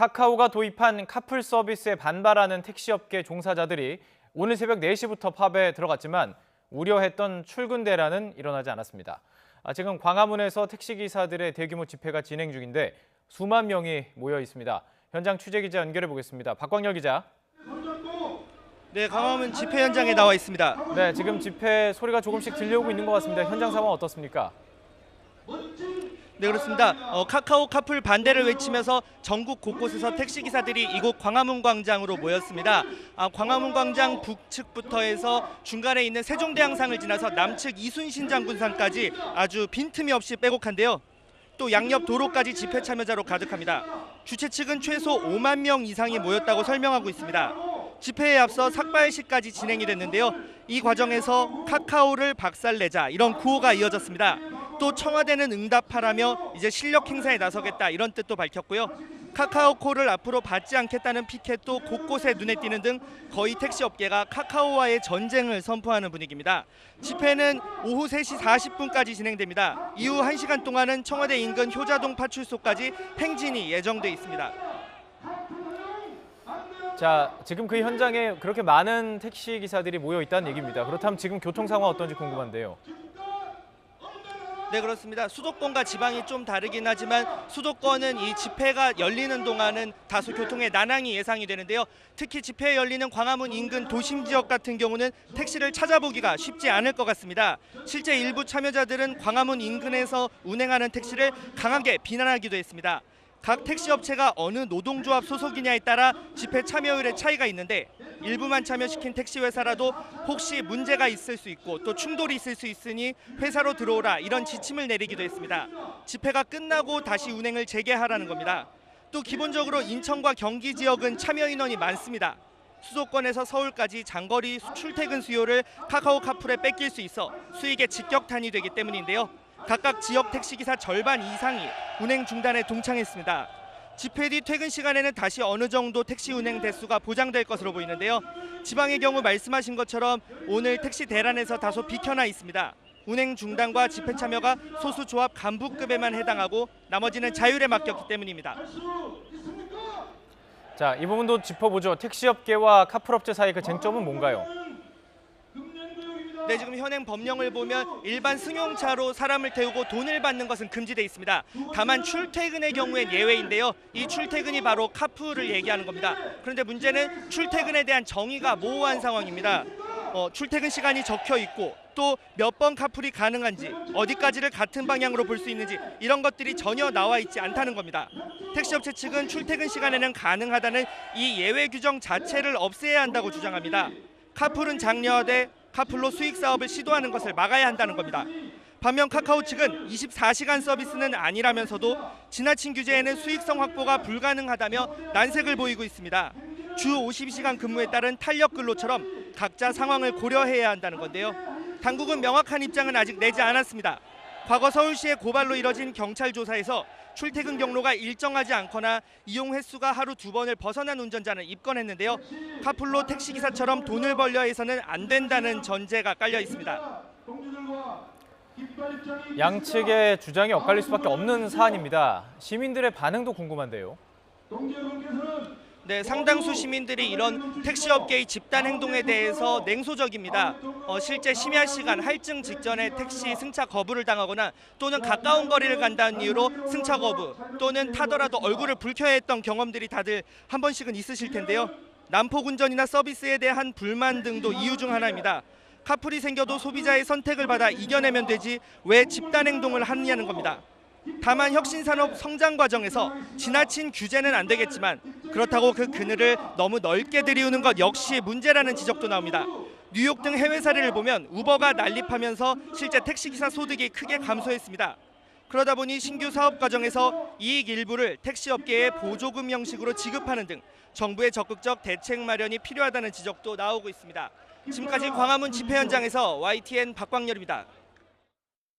카카오가 도입한 카풀 서비스에 반발하는 택시업계 종사자들이 오늘 새벽 4시부터 팝에 들어갔지만 우려했던 출근 대란은 일어나지 않았습니다. 지금 광화문에서 택시기사들의 대규모 집회가 진행 중인데 수만 명이 모여 있습니다. 현장 취재기자 연결해 보겠습니다. 박광열 기자. 네, 광화문 집회 현장에 나와 있습니다. 네, 지금 집회 소리가 조금씩 들려오고 있는 것 같습니다. 현장 상황 어떻습니까? 네, 그렇습니다. 카카오 카풀 반대를 외치면서 전국 곳곳에서 택시기사들이 이곳 광화문 광장으로 모였습니다. 광화문 광장 북측부터 해서 중간에 있는 세종대왕상을 지나서 남측 이순신 장군상까지 아주 빈틈이 없이 빼곡한데요. 또 양옆 도로까지 집회 참여자로 가득합니다. 주최 측은 최소 5만 명 이상이 모였다고 설명하고 있습니다. 집회에 앞서 삭발식까지 진행이 됐는데요. 이 과정에서 카카오를 박살내자 이런 구호가 이어졌습니다. 또 청와대는 응답하라며 이제 실력 행사에 나서겠다 이런 뜻도 밝혔고요. 카카오콜을 앞으로 받지 않겠다는 피켓도 곳곳에 눈에 띄는 등 거의 택시업계가 카카오와의 전쟁을 선포하는 분위기입니다. 집회는 오후 3시 40분까지 진행됩니다. 이후 1시간 동안은 청와대 인근 효자동 파출소까지 행진이 예정돼 있습니다. 자, 지금 그 현장에 그렇게 많은 택시 기사들이 모여 있다는 얘기입니다. 그렇다면 지금 교통 상황 어떤지 궁금한데요. 네, 그렇습니다. 수도권과 지방이 좀 다르긴 하지만 수도권은 이 집회가 열리는 동안은 다소 교통의 난항이 예상이 되는데요. 특히 집회 열리는 광화문 인근 도심 지역 같은 경우는 택시를 찾아보기가 쉽지 않을 것 같습니다. 실제 일부 참여자들은 광화문 인근에서 운행하는 택시를 강하게 비난하기도 했습니다. 각 택시업체가 어느 노동조합 소속이냐에 따라 집회 참여율의 차이가 있는데 일부만 참여시킨 택시회사라도 혹시 문제가 있을 수 있고 또 충돌이 있을 수 있으니 회사로 들어오라 이런 지침을 내리기도 했습니다. 집회가 끝나고 다시 운행을 재개하라는 겁니다. 또 기본적으로 인천과 경기 지역은 참여 인원이 많습니다. 수도권에서 서울까지 장거리 출퇴근 수요를 카카오 카풀에 뺏길 수 있어 수익에 직격탄이 되기 때문인데요. 각각 지역 택시기사 절반 이상이 운행 중단에 동참했습니다. 집회 뒤 퇴근 시간에는 다시 어느 정도 택시 운행 대수가 보장될 것으로 보이는데요. 지방의 경우 말씀하신 것처럼 오늘 택시 대란에서 다소 비켜나 있습니다. 운행 중단과 집회 참여가 소수 조합 간부급에만 해당하고 나머지는 자율에 맡겼기 때문입니다. 자, 이 부분도 짚어보죠. 택시업계와 카풀업체 사이 그 쟁점은 뭔가요? 네, 지금 현행 법령을 보면 일반 승용차로 사람을 태우고 돈을 받는 것은 금지돼 있습니다. 다만 출퇴근의 경우엔 예외인데요. 이 출퇴근이 바로 카풀을 얘기하는 겁니다. 그런데 문제는 출퇴근에 대한 정의가 모호한 상황입니다. 출퇴근 시간이 적혀 있고 또 몇 번 카풀이 가능한지 어디까지를 같은 방향으로 볼 수 있는지 이런 것들이 전혀 나와 있지 않다는 겁니다. 택시업체 측은 출퇴근 시간에는 가능하다는 이 예외 규정 자체를 없애야 한다고 주장합니다. 카풀은 장려하되 카풀로 수익 사업을 시도하는 것을 막아야 한다는 겁니다. 반면 카카오 측은 24시간 서비스는 아니라면서도 지나친 규제에는 수익성 확보가 불가능하다며 난색을 보이고 있습니다. 주 52시간 근무에 따른 탄력 근로처럼 각자 상황을 고려해야 한다는 건데요. 당국은 명확한 입장은 아직 내지 않았습니다. 과거 서울시의 고발로 이뤄진 경찰 조사에서 출퇴근 경로가 일정하지 않거나 이용 횟수가 하루 2번을 벗어난 운전자는 입건했는데요. 카풀로 택시기사처럼 돈을 벌려 해서는 안 된다는 전제가 깔려 있습니다. 양측의 주장이 엇갈릴 수밖에 없는 사안입니다. 시민들의 반응도 궁금한데요. 네, 상당수 시민들이 이런 택시업계의 집단 행동에 대해서 냉소적입니다. 실제 심야 시간 할증 직전에 택시 승차 거부를 당하거나 또는 가까운 거리를 간다는 이유로 승차 거부 또는 타더라도 얼굴을 붉혀야 했던 경험들이 다들 한 번씩은 있으실 텐데요. 난폭 운전이나 서비스에 대한 불만 등도 이유 중 하나입니다. 카풀이 생겨도 소비자의 선택을 받아 이겨내면 되지 왜 집단 행동을 하느냐는 겁니다. 다만 혁신산업 성장 과정에서 지나친 규제는 안 되겠지만 그렇다고 그 그늘을 너무 넓게 들이우는 것 역시 문제라는 지적도 나옵니다. 뉴욕 등 해외 사례를 보면 우버가 난립하면서 실제 택시기사 소득이 크게 감소했습니다. 그러다 보니 신규 사업 과정에서 이익 일부를 택시업계에 보조금 형식으로 지급하는 등 정부의 적극적 대책 마련이 필요하다는 지적도 나오고 있습니다. 지금까지 광화문 집회 현장에서 YTN 박광열입니다.